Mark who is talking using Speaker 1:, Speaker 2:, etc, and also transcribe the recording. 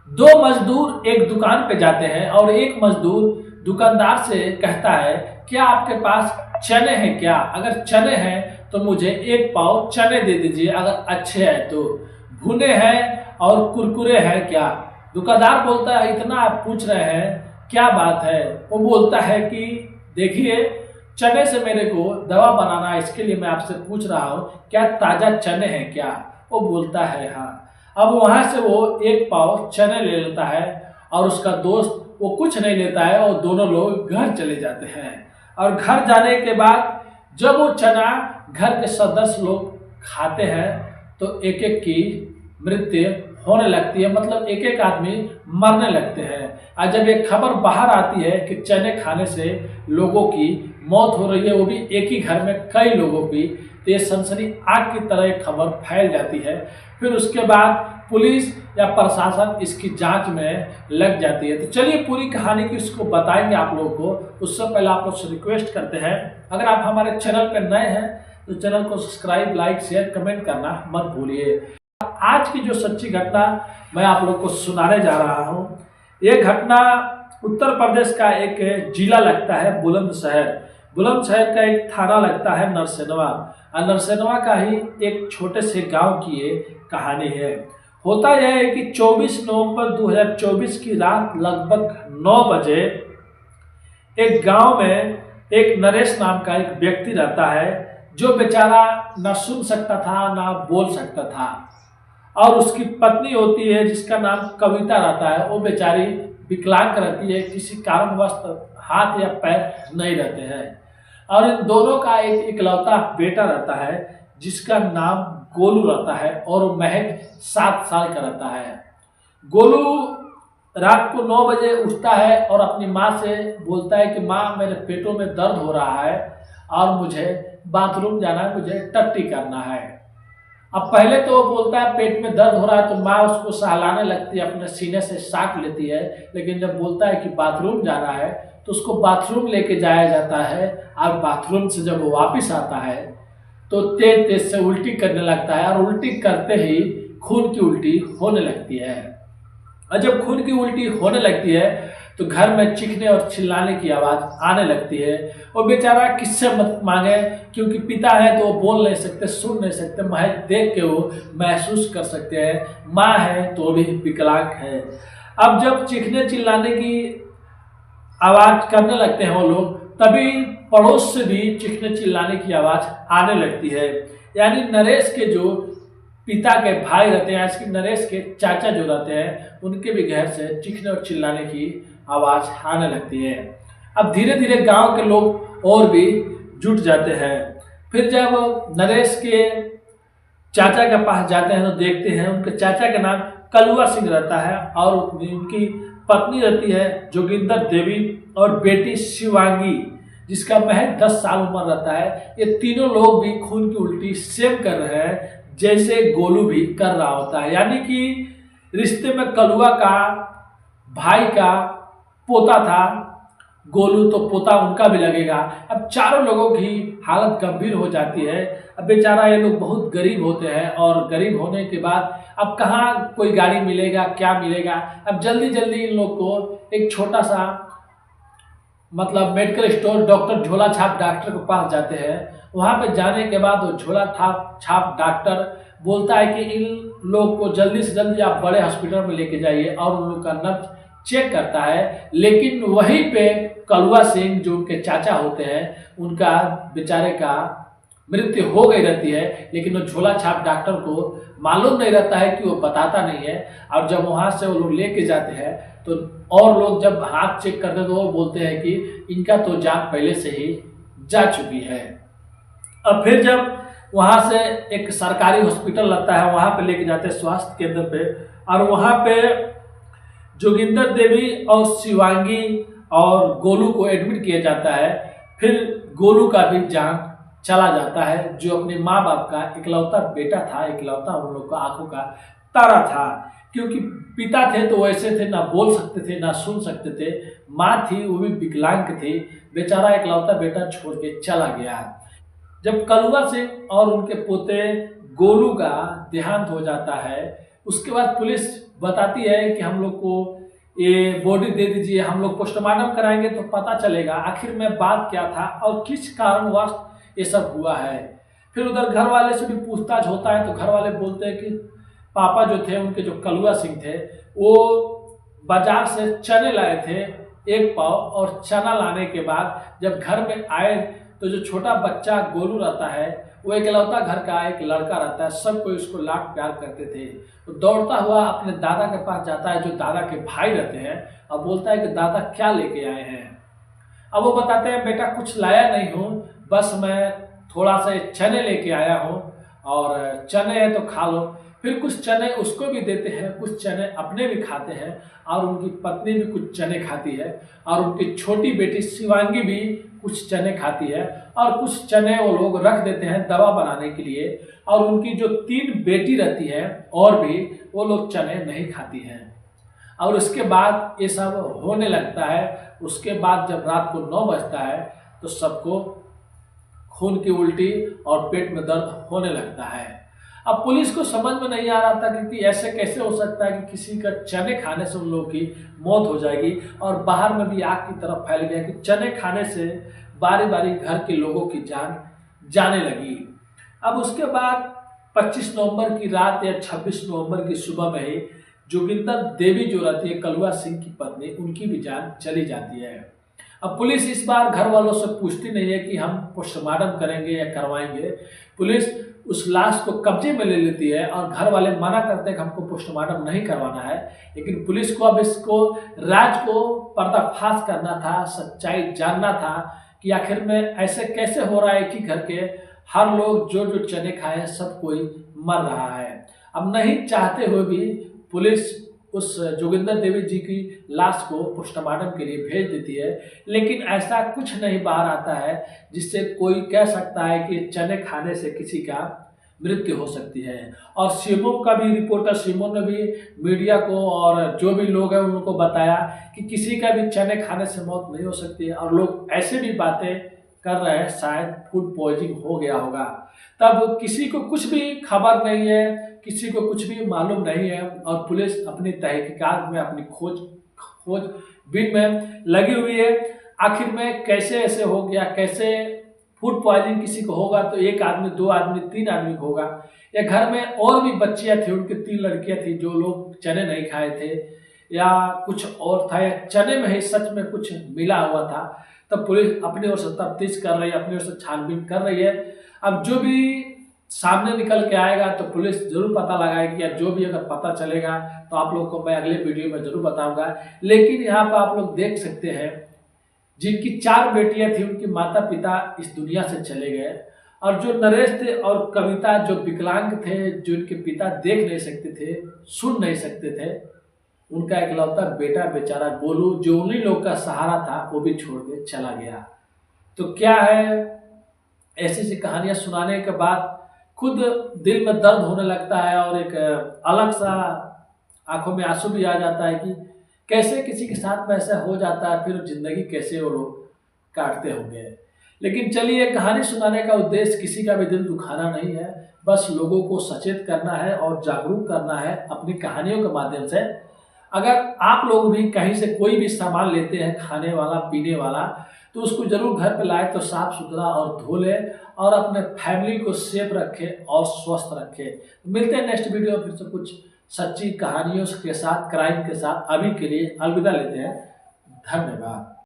Speaker 1: दो मजदूर एक दुकान पे जाते हैं और एक मजदूर दुकानदार से कहता है, क्या आपके पास चने हैं क्या? अगर चने हैं तो मुझे एक पाव चने दे दीजिए, अगर अच्छे हैं तो। भुने हैं और कुरकुरे हैं क्या? दुकानदार बोलता है, इतना आप पूछ रहे हैं, क्या बात है? वो बोलता है कि देखिए, चने से मेरे को दवा बनाना है, इसके लिए मैं आपसे पूछ रहा हूँ, क्या ताज़ा चने हैं क्या? वो बोलता है हाँ। अब वहां से वो एक पाव चने ले लेता है और उसका दोस्त वो कुछ नहीं लेता है और दोनों लोग घर चले जाते हैं। और घर जाने के बाद जब वो चना घर के सदस्य लोग खाते हैं तो एक एक की मृत्यु होने लगती है, मतलब एक एक आदमी मरने लगते हैं। और जब एक खबर बाहर आती है कि चने खाने से लोगों की मौत हो रही है, वो भी एक ही घर में कई लोगों की, तो ये सनसनी आग की तरह एक खबर फैल जाती है। फिर उसके बाद पुलिस या प्रशासन इसकी जांच में लग जाती है। तो चलिए पूरी कहानी की उसको बताएंगे आप लोगों को। उससे पहले आप लोग से रिक्वेस्ट करते हैं, अगर आप हमारे चैनल पर नए हैं तो चैनल को सब्सक्राइब, लाइक, शेयर, कमेंट करना मत भूलिए। आज की जो सच्ची घटना मैं आप लोग को सुनाने जा रहा हूँ, ये घटना उत्तर प्रदेश का एक जिला लगता है बुलंदशहर। बुलंदशहर का एक थाना लगता है नरसेनवा, और नरसेनवा का ही एक छोटे से गांव की ये कहानी है। होता यह है कि 24 नवंबर 2024 की रात लगभग 9 बजे एक गांव में एक नरेश नाम का एक व्यक्ति रहता है, जो बेचारा ना सुन सकता था ना बोल सकता था। और उसकी पत्नी होती है जिसका नाम कविता रहता है, वो बेचारी विकलांग रहती है, किसी कारणवश हाथ या पैर नहीं रहते हैं। और इन दोनों का एक इकलौता बेटा रहता है जिसका नाम गोलू रहता है, और वो महज 7 साल का रहता है। गोलू रात को 9 बजे उठता है और अपनी माँ से बोलता है कि माँ, मेरे पेटों में दर्द हो रहा है और मुझे बाथरूम जाना है, मुझे टट्टी करना है। अब पहले तो वो बोलता है पेट में दर्द हो रहा है, तो माँ उसको सहलाने लगती है, अपने सीने से साट लेती है। लेकिन जब बोलता है कि बाथरूम जाना है तो उसको बाथरूम लेके जाया जाता है। और बाथरूम से जब वो वापस आता है तो तेज तेज से उल्टी करने लगता है, और उल्टी करते ही खून की उल्टी होने लगती है। और जब खून की उल्टी होने लगती है तो घर में चीखने और चिल्लाने की आवाज़ आने लगती है। वो बेचारा किससे मत मांगे, क्योंकि पिता है तो वो बोल नहीं सकते, सुन नहीं सकते, महज देख के वो महसूस कर सकते हैं। माँ है तो वो भी विकलांग है। अब जब चीखने चिल्लाने की आवाज़ करने लगते हैं वो लोग, तभी पड़ोस से भी चीखने चिल्लाने की आवाज़ आने लगती है। यानी नरेश के जो पिता के भाई रहते हैं, इसके नरेश के चाचा जो रहते हैं, उनके भी घर से चीखने और चिल्लाने की आवाज़ आने लगती है। अब धीरे धीरे गांव के लोग और भी जुट जाते हैं। फिर जब नरेश के चाचा के पास जाते हैं तो देखते हैं उनके चाचा का नाम कलुआ सिंह रहता है, और उनकी पत्नी रहती है जोगिंदर देवी, और बेटी शिवांगी जिसका महज 10 साल उम्र रहता है। ये तीनों लोग भी खून की उल्टी सेम कर रहे हैं जैसे गोलू भी कर रहा होता है। यानी कि रिश्ते में कलुआ का भाई का पोता था गोलू, तो पोता उनका भी लगेगा। अब चारों लोगों की हालत गंभीर हो जाती है। अब बेचारा ये लोग बहुत गरीब होते हैं, और गरीब होने के बाद अब कहाँ कोई गाड़ी मिलेगा, क्या मिलेगा। अब जल्दी जल्दी इन लोग को एक छोटा सा मतलब मेडिकल स्टोर, डॉक्टर झोला छाप डॉक्टर के पास जाते हैं। वहाँ पे जाने के बाद वो झोला छाप डॉक्टर बोलता है कि इन लोग को जल्दी से जल्दी आप बड़े हॉस्पिटल में लेके जाइए, और उन लोग का नब्ज चेक करता है। लेकिन वहीं पे कलुआ सिंह जो उनके चाचा होते हैं, उनका बेचारे का मृत्यु हो गई रहती है। लेकिन वो झोला छाप डॉक्टर को मालूम नहीं रहता है कि वो बताता नहीं है। और जब वहाँ से वो लोग लेके जाते हैं तो और लोग जब हाथ चेक करते तो वो बोलते हैं कि इनका तो जान पहले से ही जा चुकी है। अब फिर जब वहाँ से एक सरकारी हॉस्पिटल लगता है, वहाँ पे लेके जाते हैं स्वास्थ्य केंद्र पे, और वहाँ पे जोगिंदर देवी और शिवांगी और गोलू को एडमिट किया जाता है। फिर गोलू का भी जान चला जाता है, जो अपने माँ बाप का इकलौता बेटा था, इकलौता उन लोग का आंखों का तारा था। क्योंकि पिता थे तो वैसे थे, ना बोल सकते थे ना सुन सकते थे। माँ थी वो भी विकलांग थी, बेचारा इकलौता बेटा छोड़ के चला गया। जब कलुआ सिंह और उनके पोते गोलू का देहांत हो जाता है, उसके बाद पुलिस बताती है कि हम लोग को ये बॉडी दे दीजिए, हम लोग पोस्टमार्टम कराएंगे तो पता चलेगा आखिर में बात क्या था और किस कारणवश ये सब हुआ है। फिर उधर घर वाले से भी पूछताछ होता है तो घर वाले बोलते हैं कि पापा जो थे उनके, जो कलुआ सिंह थे, वो बाजार से चने लाए थे 1 पाव, और चना लाने के बाद जब घर में आए तो जो छोटा बच्चा गोलू रहता है, वो इकलौता घर का एक लड़का रहता है, सब कोई उसको लाड प्यार करते थे। तो दौड़ता हुआ अपने दादा के पास जाता है जो दादा के भाई रहते हैं, और बोलता है कि दादा क्या लेके आए हैं। अब वो बताते हैं बेटा कुछ लाया नहीं हूँ, बस मैं थोड़ा सा चने लेके आया हूँ, और चने हैं तो खा लो। फिर कुछ चने उसको भी देते हैं, कुछ चने अपने भी खाते हैं, और उनकी पत्नी भी कुछ चने खाती है, और उनकी छोटी बेटी शिवांगी भी कुछ चने खाती है, और कुछ चने वो लोग रख देते हैं दवा बनाने के लिए। और उनकी जो 3 बेटी रहती है और भी, वो लोग चने नहीं खाती हैं। और उसके बाद ये सब होने लगता है। उसके बाद जब रात को 9 बजता है तो सबको खून की उल्टी और पेट में दर्द होने लगता है। अब पुलिस को समझ में नहीं आ रहा था क्योंकि ऐसे कैसे हो सकता है कि किसी का चने खाने से उन लोगों की मौत हो जाएगी, और बाहर में भी आग की तरफ फैल गया कि चने खाने से बारी बारी घर के लोगों की जान जाने लगी। अब उसके बाद 25 नवंबर की रात या 26 नवंबर की सुबह में ही जोगिंदर देवी जो रहती है कलुआ सिंह की पत्नी, उनकी भी जान चली जाती है। अब पुलिस इस बार घर वालों से पूछती नहीं है कि हम पोस्टमार्टम करेंगे या करवाएंगे। पुलिस उस लाश को कब्जे में ले लेती है, और घर वाले मना करते हैं कि हमको पोस्टमार्टम नहीं करवाना है। लेकिन पुलिस को अब इसको राज को पर्दाफाश करना था, सच्चाई जानना था कि आखिर में ऐसे कैसे हो रहा है कि घर के हर लोग जो जो चने खाए सब कोई मर रहा है। अब नहीं चाहते हुए भी पुलिस उस जोगिंदर देवी जी की लाश को पोस्टमार्टम के लिए भेज देती है, लेकिन ऐसा कुछ नहीं बाहर आता है जिससे कोई कह सकता है कि चने खाने से किसी का मृत्यु हो सकती है। और सीएमओ का भी रिपोर्टर सीएमओ ने भी मीडिया को और जो भी लोग हैं उनको बताया कि किसी का भी चने खाने से मौत नहीं हो सकती है, और लोग ऐसे भी बातें कर रहे हैं शायद फूड पॉइजनिंग हो गया होगा। तब किसी को कुछ भी खबर नहीं है, किसी को कुछ भी मालूम नहीं है, और पुलिस अपनी तहकीकात में, अपनी खोजबीन में लगी हुई है। आखिर में कैसे ऐसे हो गया, कैसे फूड पॉइजनिंग किसी को होगा तो 1 आदमी, 2 आदमी, 3 आदमी को होगा, या घर में और भी बच्चियां थी, उनकी 3 लड़कियां थी जो लोग चने नहीं खाए थे, या कुछ और था, या चने में ही सच में कुछ मिला हुआ था। तब पुलिस अपनी ओर से तफ्तीश कर रही है, अपनी ओर से छानबीन कर रही है। अब जो भी सामने निकल के आएगा तो पुलिस जरूर पता लगाएगी, या जो भी अगर पता चलेगा तो आप लोग को मैं अगले वीडियो में जरूर बताऊंगा। लेकिन यहाँ पर आप लोग देख सकते हैं जिनकी 4 बेटियां थी, उनके माता पिता इस दुनिया से चले गए, और जो नरेश थे और कविता जो विकलांग थे, जो इनके पिता देख नहीं सकते थे, सुन नहीं सकते थे, उनका इकलौता बेटा बेचारा गोलू जो उन्हीं लोग का सहारा था वो भी छोड़ के चला गया। तो क्या है, ऐसी सी कहानियां सुनाने के बाद खुद दिल में दर्द होने लगता है, और एक अलग सा आंखों में आंसू भी आ जाता है कि कैसे किसी के साथ में ऐसा हो जाता है, फिर जिंदगी कैसे वो लोग काटते होंगे। लेकिन चलिए, कहानी सुनाने का उद्देश्य किसी का भी दिल दुखाना नहीं है, बस लोगों को सचेत करना है और जागरूक करना है अपनी कहानियों के माध्यम से। अगर आप लोग भी कहीं से कोई भी सामान लेते हैं खाने वाला, पीने वाला, तो उसको जरूर घर पे लाए तो साफ सुथरा और धो ले, और अपने फैमिली को सेफ रखे और स्वस्थ रखे। मिलते हैं नेक्स्ट वीडियो में फिर से कुछ सच्ची कहानियों के साथ, क्राइम के साथ। अभी के लिए अलविदा लेते हैं। धन्यवाद।